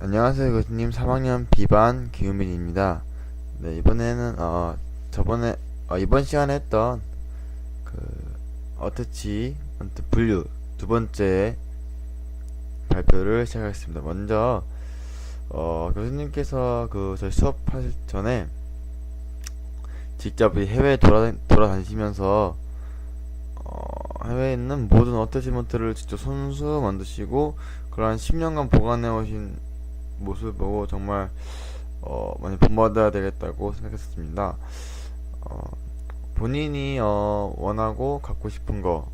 안녕하세요, 교수님. 3학년 B반 기우민입니다. 네, 이번에는 저번에 이번 시간에 했던 그 어터치 분류 두 번째 발표를 시작하겠습니다. 먼저 교수님께서 저희 수업하실 전에 직접 이 해외 돌아다니시면서 해외에 있는 모든 어태치먼트를 직접 손수 만드시고 그러한 10년간 보관해 오신 모습을 보고 정말 많이 본받아야 되겠다고 생각했습니다. 어, 본인이 원하고 갖고 싶은 거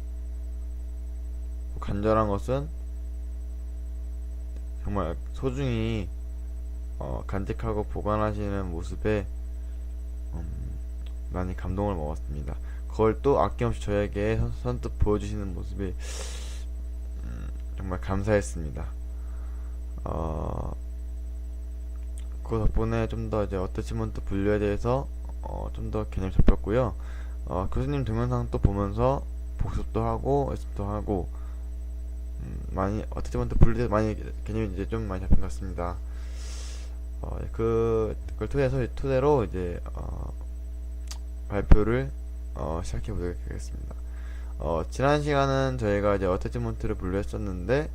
간절한 것은 정말 소중히 간직하고 보관하시는 모습에 많이 감동을 먹었습니다. 그걸 또 아낌없이 저에게 선뜻 보여주시는 모습이 정말 감사했습니다. 그 덕분에 좀 더 이제 어태치먼트 분류에 대해서 좀 더 개념 잡혔고요. 교수님 동영상 또 보면서 복습도 하고 연습도 하고 많이 어태치먼트 분류에 많이 개념이 이제 좀 많이 잡힌 것 같습니다. 그걸 토대로 이제 발표를 시작해 보도록 하겠습니다. 지난 시간은 저희가 이제 어태치먼트를 분류했었는데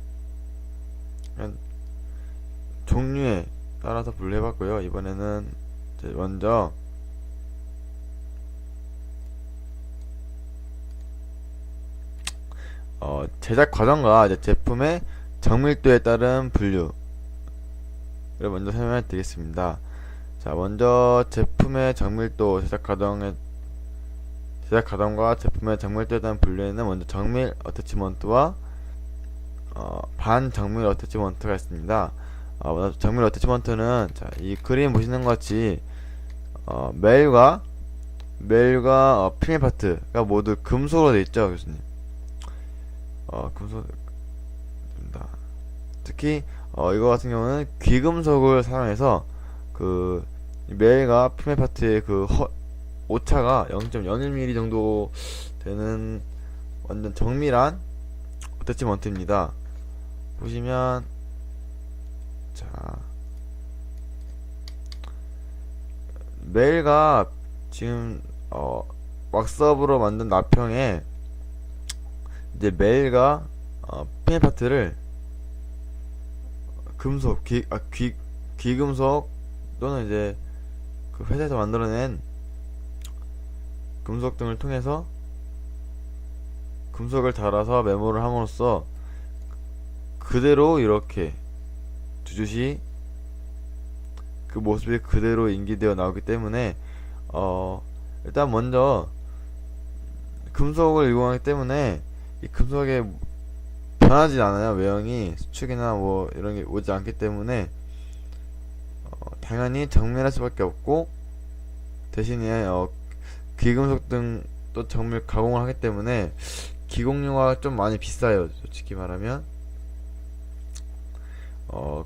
종류에 따라서 분류해봤고요. 이번에는 이제 먼저 제작 과정과 이제 제품의 정밀도에 따른 분류를 먼저 설명해 드리겠습니다. 자, 먼저 제품의 정밀도, 제작 과정과 제품의 정밀도에 대한 분류에는 먼저 정밀 어태치먼트와 반정밀 어태치먼트가 있습니다. 먼저 정밀 어태치먼트는 자, 이 그림 보시는 것 같이 멜과 필름 파트가 모두 금속으로 되어 있죠, 교수님. 금속입니다. 특히 이거 같은 경우는 귀금속을 사용해서 그 멜과 필름 파트의 오차가 0.01mm 정도 되는 완전 정밀한 어태치먼트입니다. 보시면 자, 멜가 지금 왁스업으로 만든 납형에 이제 멜과 필름 파트를 귀금속 또는 이제 그 회사에서 만들어낸 금속 등을 통해서 금속을 달아서 메모를 함으로써 그대로 이렇게 두젓이 그 모습이 그대로 인기되어 나오기 때문에 일단 먼저 금속을 이용하기 때문에 이 금속에 변하지 않아요. 외형이 수축이나 뭐 이런 게 오지 않기 때문에 당연히 정밀할 수밖에 없고 대신에 귀금속 등 또 정밀 가공을 하기 때문에 기공료가 좀 많이 비싸요. 솔직히 말하면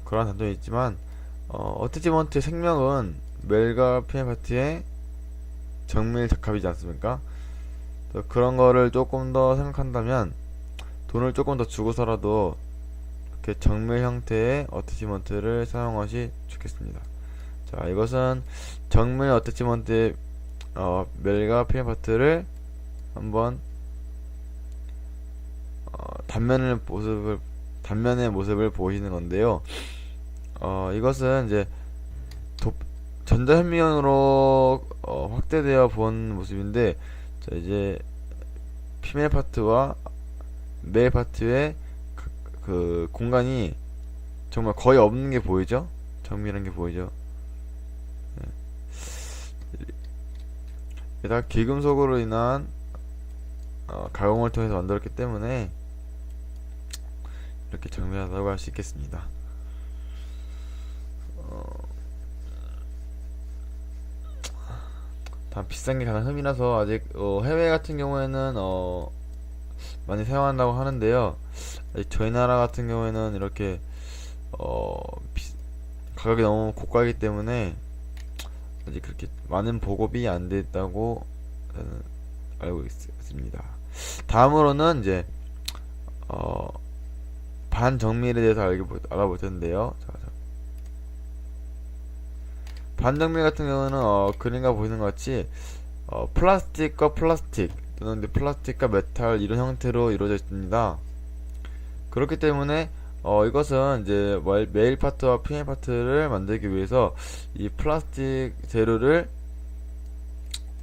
그런 단점이 있지만 어태치먼트의 생명은 멜과 필름 파트의 정밀 적합이지 않습니까? 그런 거를 조금 더 생각한다면 돈을 조금 더 주고서라도 이렇게 정밀 형태의 어태치먼트를 사용하시 좋겠습니다. 자, 이것은 정밀 어태치먼트의 멜과 필름 파트를 한번 단면의 모습을 보시는 건데요. 이것은 이제 전자현미경으로 확대되어 본 모습인데, 자, 이제 피멜 파트와 멜 파트의 그 공간이 정말 거의 없는 게 보이죠? 정밀한 게 보이죠? 네. 게다가 귀금속으로 인한 가공을 통해서 만들었기 때문에 이렇게 정밀하다고 할 수 있겠습니다. 다음 비싼 게 가장 흠이라서 아직 해외 같은 경우에는 많이 사용한다고 하는데요. 아직 저희 나라 같은 경우에는 이렇게 가격이 너무 고가이기 때문에 아직 그렇게 많은 보급이 안 됐다고 저는 알고 있습니다. 다음으로는 이제 반정밀에 대해서 알아볼 텐데요. 자, 반정밀 같은 경우는 그림과 보이는 것 같이 플라스틱과 플라스틱 또는 플라스틱과 메탈 이런 형태로 이루어져 있습니다. 그렇기 때문에 이것은 이제 메일 파트와 피메일 파트를 만들기 위해서 이 플라스틱 재료를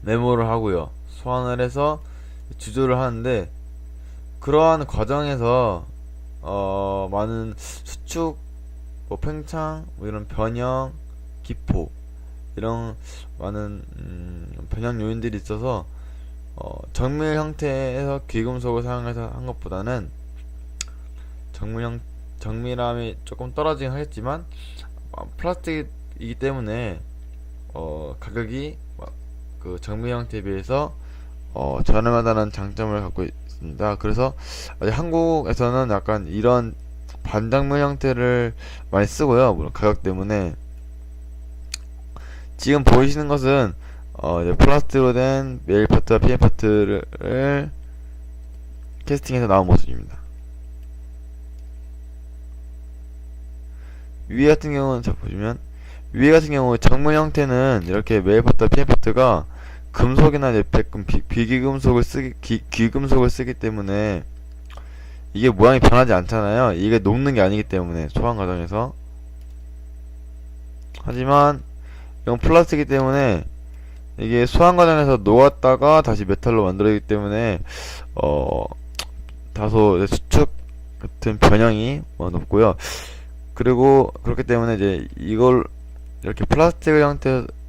메모를 하고요. 소환을 해서 주조를 하는데, 그러한 과정에서 많은 수축, 뭐 팽창, 뭐 이런 변형, 기포 이런 많은 변형 요인들이 있어서 정밀 형태에서 귀금속을 사용해서 한 것보다는 정밀함이 조금 떨어지긴 하겠지만 플라스틱이기 때문에 가격이 그 정밀 형태에 비해서 저렴하다는 장점을 갖고 있습니다. 그래서 한국에서는 약간 이런 반정밀 형태를 많이 쓰고요. 물론 가격 때문에. 지금 보이시는 것은 이제 플라스틱으로 된 메일 파트와 피메일 파트를 캐스팅해서 나온 모습입니다. 위에 같은 경우는, 자 보시면 위에 같은 경우 정밀 형태는 이렇게 메일 파트와 피메일 파트가 금속이나 이제 귀금속을 쓰기 때문에 이게 모양이 변하지 않잖아요. 이게 녹는 게 아니기 때문에 소환 과정에서. 하지만 이건 플라스틱이기 때문에 이게 소환 과정에서 녹았다가 다시 메탈로 만들어지기 때문에 다소 수축 같은 변형이 높고요. 그리고 그렇기 때문에 이제 이걸 이렇게 플라스틱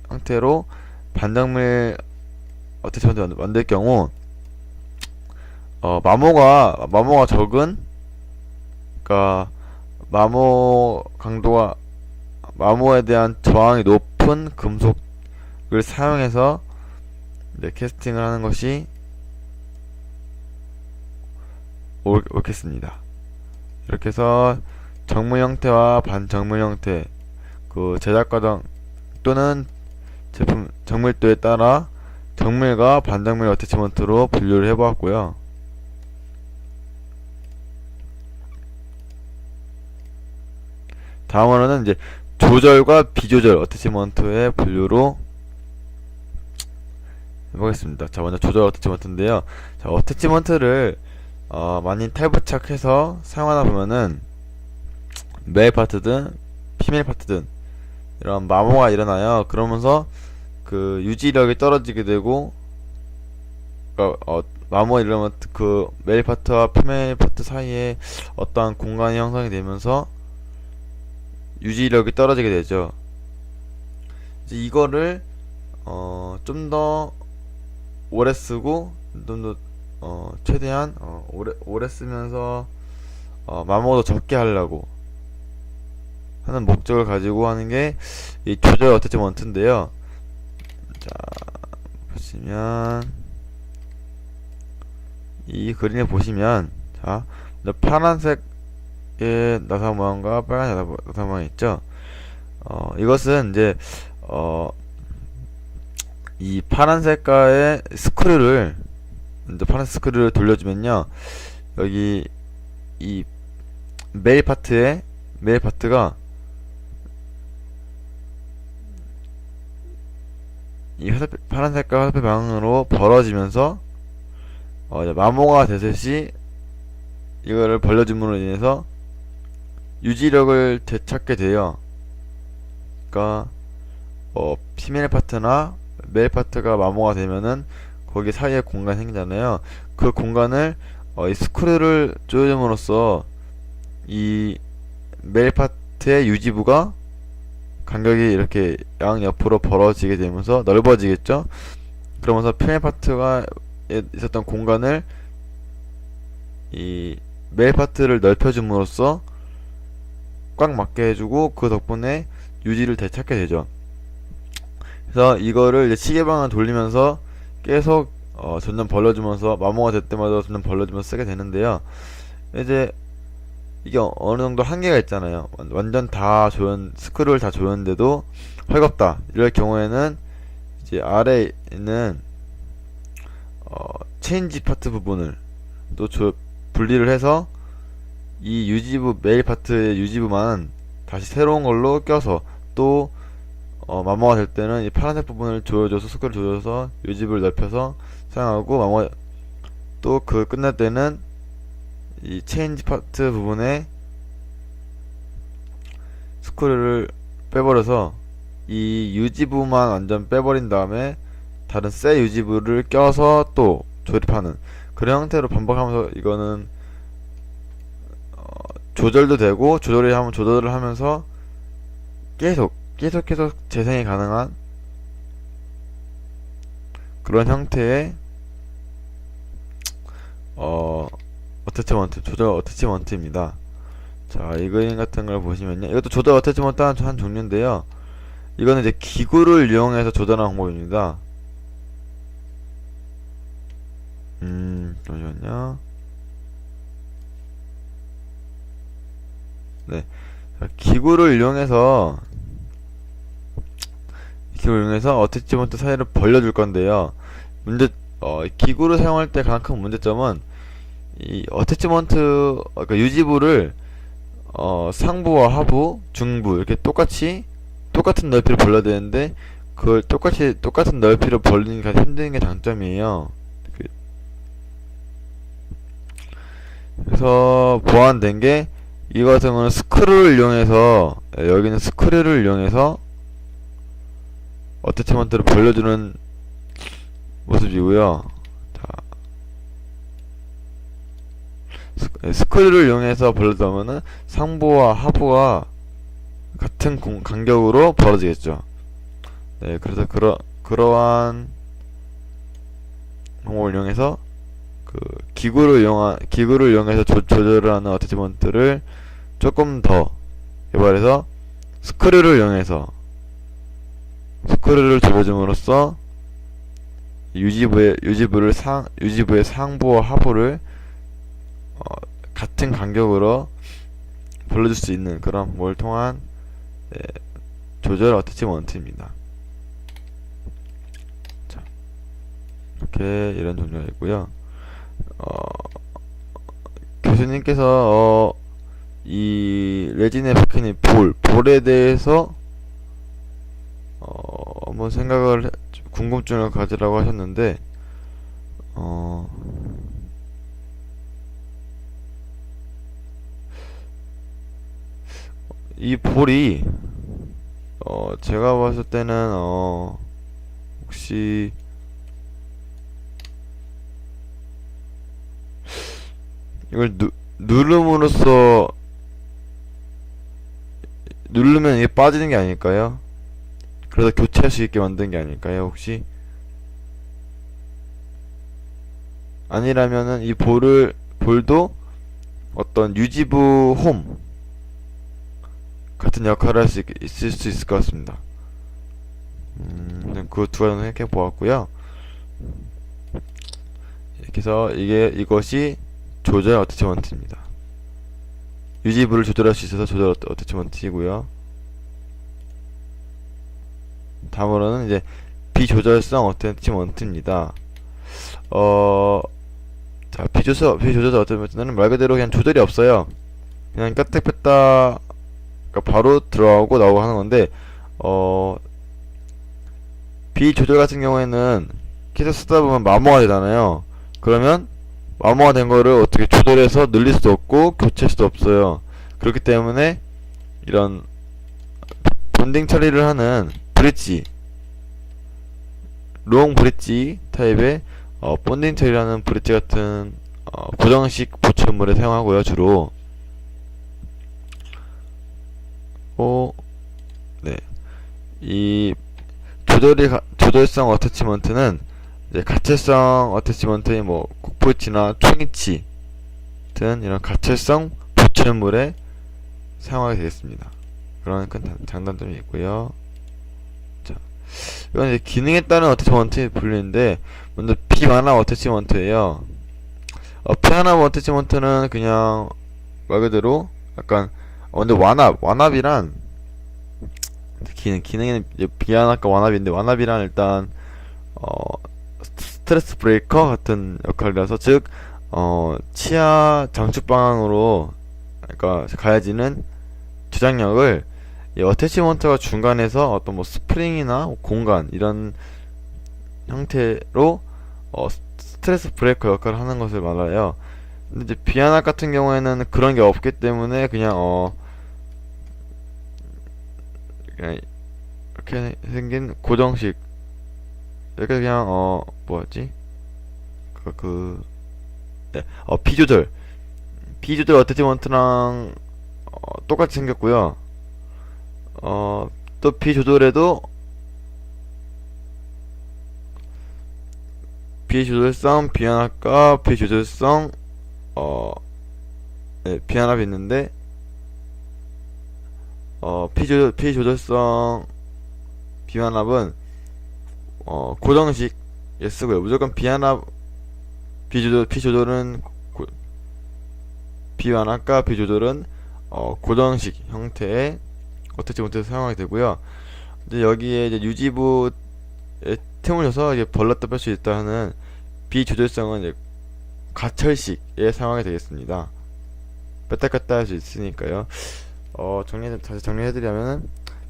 형태로 반정밀 어태치먼트 만들 경우 마모가 적은, 그러니까 마모에 대한 저항이 높은 금속을 사용해서 이제 캐스팅을 하는 것이 옳겠습니다. 이렇게 해서 정밀 형태와 반정밀 형태, 그 제작 과정 또는 제품 정밀도에 따라 정밀과 반정밀 어태치먼트로 분류를 해보았고요. 다음으로는 이제 조절과 비조절 어태치먼트의 분류로 해보겠습니다. 자, 먼저 조절 어태치먼트인데요. 자, 어태치먼트를 많이 탈부착해서 사용하다 보면은 메일 파트든 피메일 파트든 이런 마모가 일어나요. 그러면서 그 유지력이 떨어지게 되고, 마모가 일어나면 그 메일 파트와 피메일 파트 사이에 어떠한 공간이 형성이 되면서 유지력이 떨어지게 되죠. 이제 이거를 좀 더 오래 쓰고 좀 더 최대한 오래 쓰면서 마모도 적게 하려고 하는 목적을 가지고 하는 게 이 조절 어태치먼트인데요. 자, 보시면 이 그림을 보시면, 자, 파란색의 나사 모양과 빨간 나사 모양이 있죠. 이것은 이제 이 파란 색깔의 스크류를, 이제 파란 스크류를 돌려주면요, 여기 이 메일 파트가 이 파란 색깔 화살표 방향으로 벌어지면서 이제 마모가 되듯이 이거를 벌려줌으로 인해서 유지력을 되찾게 돼요. 그러니까 피메일 파트나 메일 파트가 마모가 되면은 거기 사이에 공간이 생기잖아요. 그 공간을 이 스크류를 조여줌으로써 이 메일 파트의 유지부가 간격이 이렇게 양옆으로 벌어지게 되면서 넓어지겠죠. 그러면서 피메일 파트가 있었던 공간을 이 메일 파트를 넓혀줌으로써 꽉 맞게 해주고, 그 덕분에 유지를 되찾게 되죠. 그래서 이거를 이제 시계방을 돌리면서 계속 점점 벌려주면서 마모가 될 때마다 점점 벌려주면서 쓰게 되는데요. 이제 이게 어느 정도 한계가 있잖아요. 완전 다 스크류를 다 조였는데도 헐겁다, 이럴 경우에는 이제 아래에 있는 체인지 파트 부분을 또 분리를 해서 이 유지부, 메일 파트의 유지부만 다시 새로운 걸로 껴서 또 마모가 될 때는 이 파란색 부분을 조여줘서 스크롤 조여서 유지부를 넓혀서 사용하고, 마모 또 그 끝날 때는 이 체인지 파트 부분에 스크롤을 빼버려서 이 유지부만 완전 빼버린 다음에 다른 새 유지부를 껴서 또 조립하는 그런 형태로 반복하면서, 이거는 조절도 되고 조절을 하면서 계속 재생이 가능한 그런 형태의 어태치먼트, 조절 어태치먼트입니다. 자, 이 그림 같은 걸 보시면요, 이것도 조절 어태치먼트 한 종류인데요, 이거는 이제 기구를 이용해서 조절하는 방법입니다. 잠시만요. 네. 자, 기구를 이용해서 어태치먼트 사이를 벌려줄 건데요. 기구를 사용할 때 가장 큰 문제점은 이 어태치먼트, 그러니까 유지부를 상부와 하부, 중부 이렇게 똑같은 넓이를 벌려야 되는데, 그걸 똑같은 넓이를 벌리는 게 힘든 게 장점이에요. 그래서 보완된 게, 이거 같은 거는 스크류를 이용해서, 여기는 스크류를 이용해서 어태치먼트를 벌려주는 모습이고요. 자, 스크류를 이용해서 벌려주면은 상부와 하부가 같은 간격으로 벌어지겠죠. 네, 그래서 그러한 방법을 이용해서 그 기구를 이용해서 조절을 하는 어태치먼트를 조금 더 개발해서 스크류를 조여줌으로써 유지부의 상부와 하부를 같은 간격으로 벌려줄 수 있는 그런 방법을 통한, 네, 조절 어태치먼트입니다. 자, 이렇게 이런 종류가 있고요. 교수님께서 이 레진의 박힌 볼에 대해서 한번 궁금증을 가지라고 하셨는데, 이 볼이 제가 봤을 때는 혹시 이걸 누르면 이게 빠지는 게 아닐까요? 그래서 교체할 수 있게 만든 게 아닐까요, 혹시? 아니라면은 이 볼도 어떤 유지부 홈 같은 역할을 할 수 있을 수 있을 것 같습니다. 그 두 가지는 생각해 보았고요. 이렇게 해서 이것이 조절 어태치먼트입니다. 유지부를 조절할 수 있어서 조절 어태치먼트이고요. 다음으로는 이제 비조절성 어태치먼트입니다. 자, 비조절 어태치먼트는 말 그대로 그냥 조절이 없어요. 그냥 껐다 뺐다 바로 들어가고 나오고 하는 건데, 비조절 같은 경우에는 계속 쓰다 보면 마모가 되잖아요. 그러면 마모가 된 거를 어떻게 조절해서 늘릴 수도 없고 교체할 수도 없어요. 그렇기 때문에 이런 본딩 처리를 하는 롱 브릿지 타입의 본딩 처리라는 브릿지 같은 고정식 보철물에 사용하고요, 주로. 네. 이 조절성 어태치먼트는 이제 가채성 어태치먼트의 뭐 국포치나 총이치 같은 이런 가채성 보철물에 사용하게 되겠습니다. 그런 큰 장단점이 있고요. 자, 이건 이제 기능에 따른 어태치먼트 불리는데, 먼저 비완합 어태치먼트예요. 비완합 어태치먼트는 그냥 말 그대로 약간 근데 완합이란 기능에는 비완합과 완합인데, 완합이란 일단 스트레스 브레이커 같은 역할이라서, 즉 치아 장축 방향으로 그러니까 가해지는 주장력을 이 어태치먼트가 중간에서 어떤 뭐 스프링이나 공간 이런 형태로 스트레스 브레이커 역할을 하는 것을 말해요. 근데 이제 비아납 같은 경우에는 그런 게 없기 때문에 그냥 이렇게 생긴 고정식, 이렇게 그냥 뭐였지? 네, 비조절 어태치먼트랑 똑같이 생겼고요. 또 비조절에도 비조절성, 비안압과 비조절성, 네, 비안압이 있는데, 비조절성 비안압은 고정식에 쓰고요. 무조건 비조절은 비완압과 비조절은 고정식 형태의 어태치먼트를 사용하게 되고요. 이제 여기에 이제 유지부에 틈을 줘서 이제 벌렸다 뺄 수 있다 하는 비조절성은 이제 가철식에 사용하게 되겠습니다. 뺐다 뺐다 할 수 있으니까요. 다시 정리해드리자면은,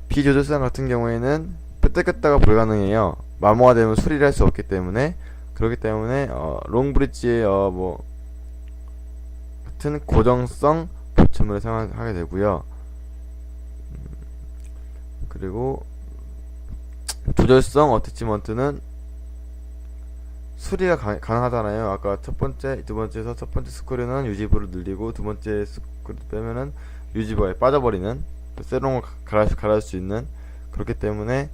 비조절성 같은 경우에는 뺐다 뺐다가 불가능해요. 마모가 되면 수리를 할 수 없기 때문에. 그렇기 때문에 롱브릿지의 뭐 같은 고정성 보충물을 사용하게 되고요. 그리고 조절성 어태치먼트는 수리가 가능하잖아요. 아까 두 번째에서 첫 번째 스크류는 유지부를 늘리고, 두 번째 스크류 빼면은 유지부가 빠져버리는, 세롱을 갈아줄 수 있는, 그렇기 때문에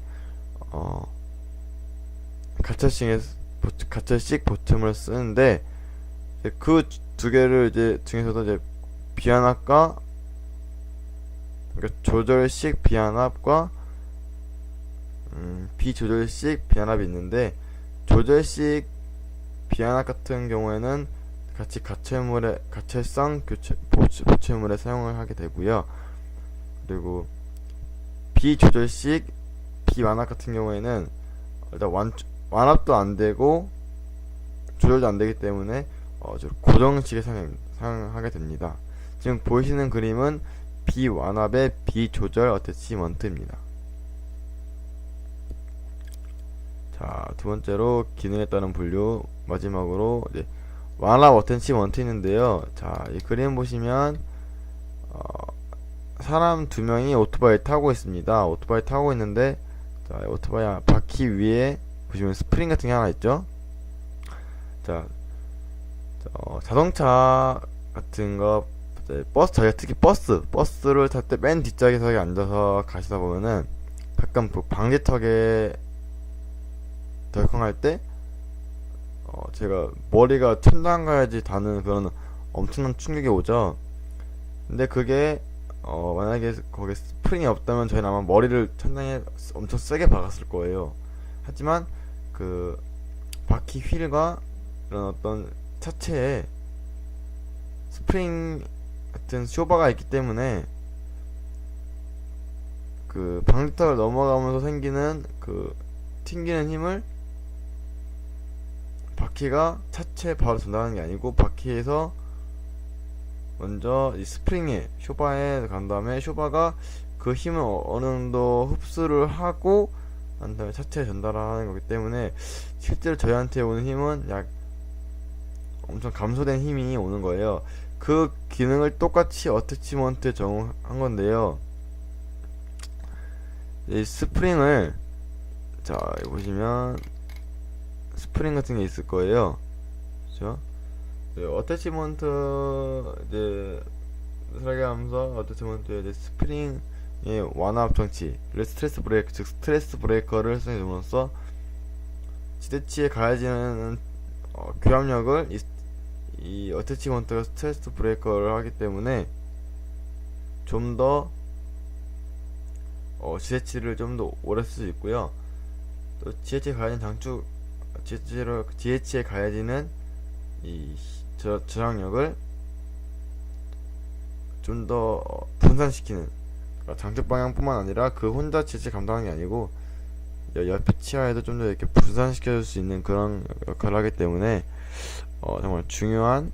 가철식 보충을 쓰는데, 그 두 개를 이제 중에서도 이제 비안압과, 그러니까 조절식 비안압과 비조절식 비안압이 있는데, 조절식 비안압 같은 경우에는 같이 가철성 보충물에 사용을 하게 되고요. 그리고 비조절식 비완압 같은 경우에는 일단 완압도 안 되고 조절도 안 되기 때문에 고정식에 사용하게 됩니다. 지금 보이시는 그림은 비완압의 비조절 어태치먼트입니다. 자, 두 번째로 기능에 따른 분류, 마지막으로 이제 완압 어태치먼트 있는데요. 자, 이 그림 보시면 사람 두 명이 오토바이 타고 있습니다. 오토바이 타고 있는데, 자, 오토바이 바퀴 위에 보시면 스프링 같은 게 하나 있죠. 자, 자동차 같은 거, 특히 버스를 탈 때 맨 뒷좌석에 앉아서 가시다 보면은 가끔 방지턱에 덜컹할 때 제가 머리가 천장 가야지 닿는 그런 엄청난 충격이 오죠. 근데 그게 만약에 거기에 스프링이 없다면 저희는 아마 머리를 천장에 엄청 세게 박았을 거예요. 하지만 그 바퀴 휠과 이런 어떤 차체에 스프링 같은 쇼바가 있기 때문에 그 방지턱을 넘어가면서 생기는 그 튕기는 힘을 바퀴가 차체에 바로 전달하는 게 아니고, 바퀴에서 먼저 이 스프링에 쇼바에 간 다음에 쇼바가 그 힘을 어느 정도 흡수를 하고 난 다음에 차체에 전달하는 거기 때문에 실제로 저희한테 오는 힘은 약 엄청 감소된 힘이 오는 거예요. 그 기능을 똑같이 어태치먼트에 적용한 건데요. 이 스프링을, 자, 여기 보시면 스프링 같은 게 있을 거예요. 그죠? 네, 어태치먼트 이제 설계하면서 어태치먼트에 이제 스프링의 완압 장치를 스트레스 브레이커를 사용함으로써 지대치에 가해지는 교합력을 이 어태치먼트가 스트레스 브레이커를 하기 때문에 좀 더 지대치를 좀 더 오래 쓸 수 있고요. 또 지대치에 가해진 지대치에 가해지는 이 저항력을 좀 더 분산시키는, 그러니까 장쪽 방향뿐만 아니라 그 혼자 지대치 감당하는 게 아니고 옆에 치아에도 좀 더 이렇게 분산시켜줄 수 있는 그런 역할을 하기 때문에 정말 중요한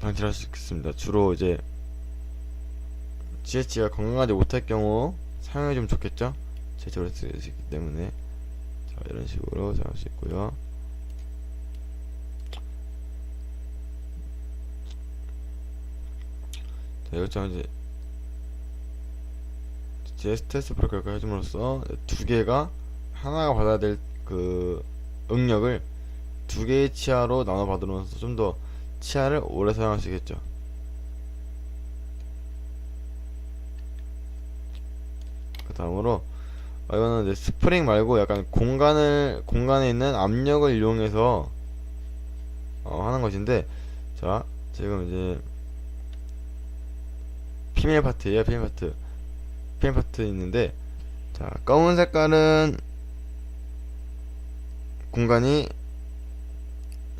장치를 할 수 있습니다. 주로 이제 GH가 건강하지 못할 경우 사용해주면 좋겠죠? 제초로 쓰기 때문에. 자, 이런 식으로 사용할 수 있고요. 자, 이것처럼 이제 GS 테스트 프로그램을 해줌으로써 두 개가 하나가 받아야 될 그 응력을 두 개의 치아로 나눠 받으면서 좀 더 치아를 오래 사용할 수 있겠죠. 그 다음으로 이거는 이제 스프링 말고 약간 공간에 있는 압력을 이용해서 하는 것인데, 자, 지금 이제 피메일 파트예요. 피메일 파트 있는데, 자, 검은 색깔은 공간이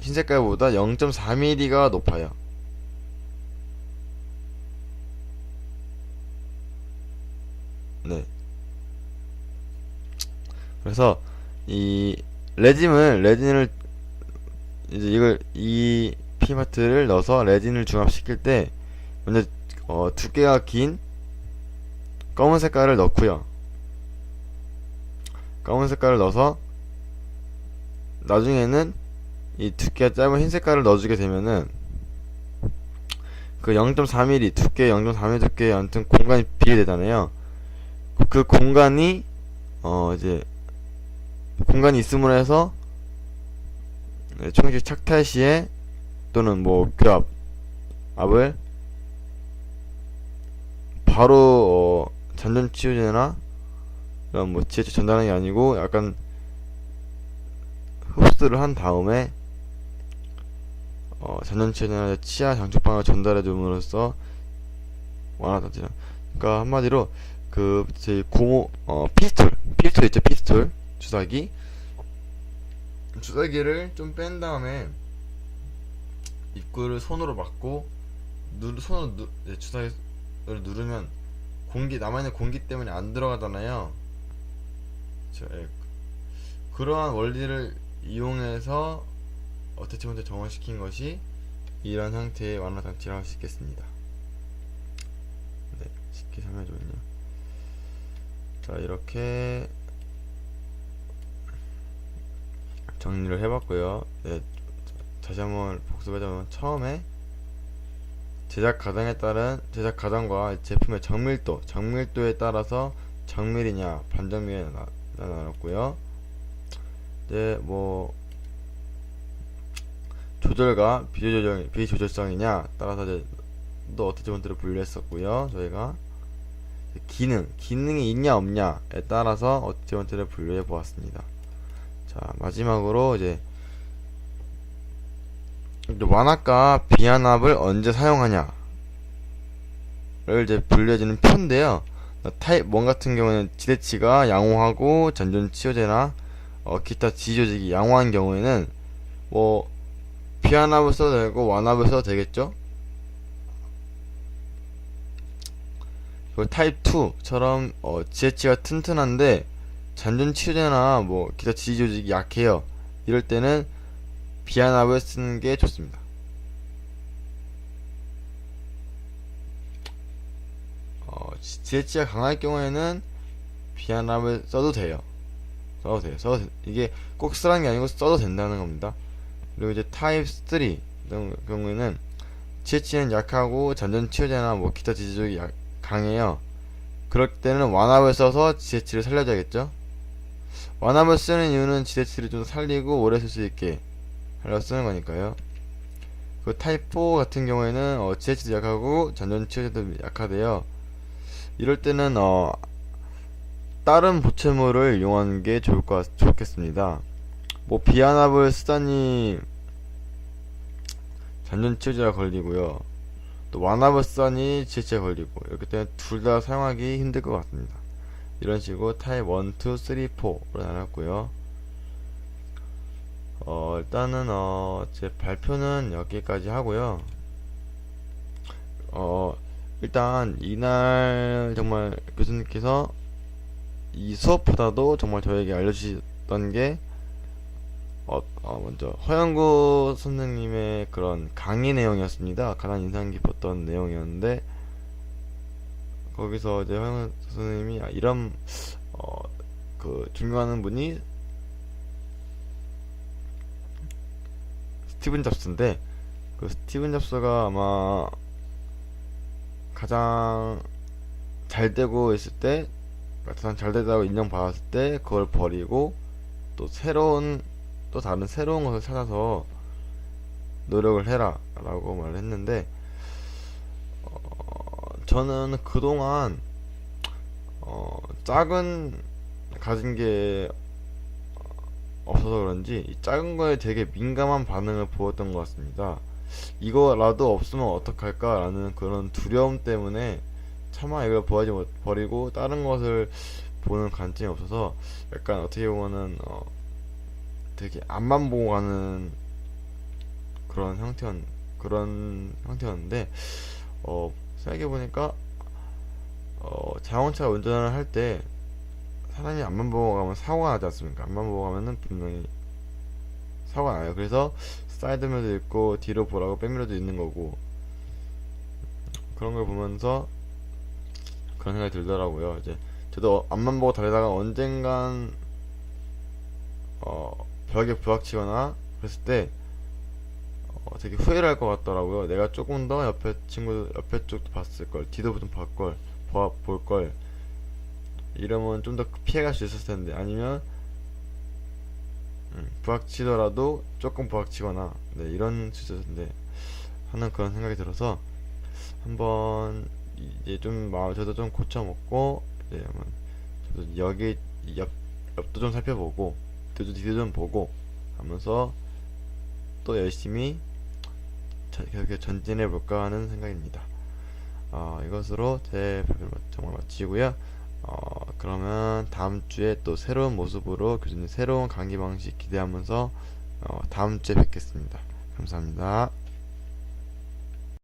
흰 색깔보다 0.4mm가 높아요. 네. 그래서 이 레진을 이제 이 피마트를 넣어서 레진을 중합시킬 때 먼저 두께가 긴 검은 색깔을 넣고요. 검은 색깔을 넣어서 나중에는 이 두께가 짧은 흰 색깔을 넣어주게 되면은 그 0.4mm 두께 0.4mm 두께 아무튼 공간이 비례되잖아요. 그 공간이 이제 공간이 있음으로 해서 총식 착탈 시에 또는 뭐 교합압을 바로 잔존 치유제나 이런 뭐 지혜체 전달하는 게 아니고 약간 흡수를 한 다음에 잔존 치유제나 치아 장촉방을 전달해 줌으로써 완화되죠. 그러니까 한마디로 그 제 피스톨 있죠. 피스톨 주사기를 좀 뺀 다음에 입구를 손으로 막고 주사기를 누르면 남아있는 공기 때문에 안 들어가잖아요. 그러한 원리를 이용해서 어태치먼트 정원시킨 것이 이런 형태의 완화 장치라고 할 수 있겠습니다. 네, 쉽게 설명해주면요. 자, 이렇게 정리를 해봤고요. 네, 다시 한번 복습하자면 처음에 제작 과정과 제품의 정밀도에 따라서 정밀이냐 반정밀이냐 나눴고요. 이제 뭐 조절과 비조절성이냐 따라서 이제 또 어태치먼트를 분류했었고요. 저희가 기능이 있냐 없냐에 따라서 어태치먼트를 분류해 보았습니다. 자, 마지막으로 이제 완압과 비완압을 언제 사용하냐를 이제 분류해주는 표인데요. 타입 1 같은 경우는 지대치가 양호하고 잔존 치유제나 기타 지조직이 양호한 경우에는 뭐 비완압을 써도 되고 완압을 써도 되겠죠. 타입 2처럼 지대치가 튼튼한데 잔존 치유제나 뭐 기타 지조직이 약해요. 이럴 때는 비완압을 쓰는 게 좋습니다. 지대치가 강할 경우에는 비완압을 써도 돼요. 이게 꼭 쓰라는 게 아니고 써도 된다는 겁니다. 그리고 이제 타입 3 경우에는 지대치는 약하고 잔존 치유제나 뭐 기타 지지적이 강해요. 그럴 때는 완압을 써서 지대치를 살려줘야겠죠. 완압을 쓰는 이유는 지대치를 좀 살리고 오래 쓸 수 있게 하려고 쓰는 거니까요. 그 타입 4 같은 경우에는 지대치도 약하고 잔존 치유제도 약하대요. 이럴 때는 다른 보채물을 이용하는 게 좋겠습니다. 뭐 비완압을 쓰다니 잔존 치유제가 걸리고요. 또 완압을 쓰다니 지혜체가 걸리고, 이렇기 때문에 둘 다 사용하기 힘들 것 같습니다. 이런 식으로 타입 1, 2, 3, 4로 나눴고요. 일단은 제 발표는 여기까지 하고요. 일단 이날 정말 교수님께서 이 수업보다도 정말 저에게 알려주셨던 게 먼저 허영구 선생님의 그런 강의 내용이었습니다. 가장 인상 깊었던 내용이었는데, 거기서 이제 황영선 선생님이 이런 그 존경하는 분이 스티븐 잡스인데, 그 스티븐 잡스가 아마 가장 잘 되고 있을 때, 가장 잘 되다고 인정받았을 때 그걸 버리고 또 또 다른 새로운 것을 찾아서 노력을 해라 라고 말을 했는데, 저는 그동안 작은 가진 게 없어서 그런지 이 작은 거에 되게 민감한 반응을 보였던 것 같습니다. 이거라도 없으면 어떡할까 라는 그런 두려움 때문에 차마 이걸 버리고 다른 것을 보는 관점이 없어서, 약간 어떻게 보면은 되게 앞만 보고 가는 그런 형태였는데, 생각해보니까 자동차 운전을 할 때 사람이 앞만 보고 가면 사고가 나지 않습니까? 앞만 보고 가면은 분명히 사고가 나요. 그래서 사이드미러도 있고 뒤로 보라고 백미러도 있는 거고, 그런 걸 보면서 그런 생각이 들더라고요. 이제 저도 앞만 보고 달리다가 언젠간 벽에 부닥치거나 그랬을 때 되게 후회를 할 것 같더라고요. 내가 조금 더 옆에 쪽도 봤을 걸, 뒤도 좀 볼 걸, 이러면 좀 더 피해갈 수 있었을 텐데, 아니면 부닥치더라도 조금 부닥치거나, 네, 이런 수준인데 하는 그런 생각이 들어서 한번 이제 좀 저도 좀 고쳐먹고, 이제 한번 저도 여기 옆도 좀 살펴보고 뒤도 좀 보고 하면서 또 열심히 계속 전진해 볼까 하는 생각입니다. 이것으로 제 발표를 정말 마치고요. 그러면 다음 주에 또 새로운 모습으로 교수님 새로운 강의 방식 기대하면서 다음 주에 뵙겠습니다. 감사합니다.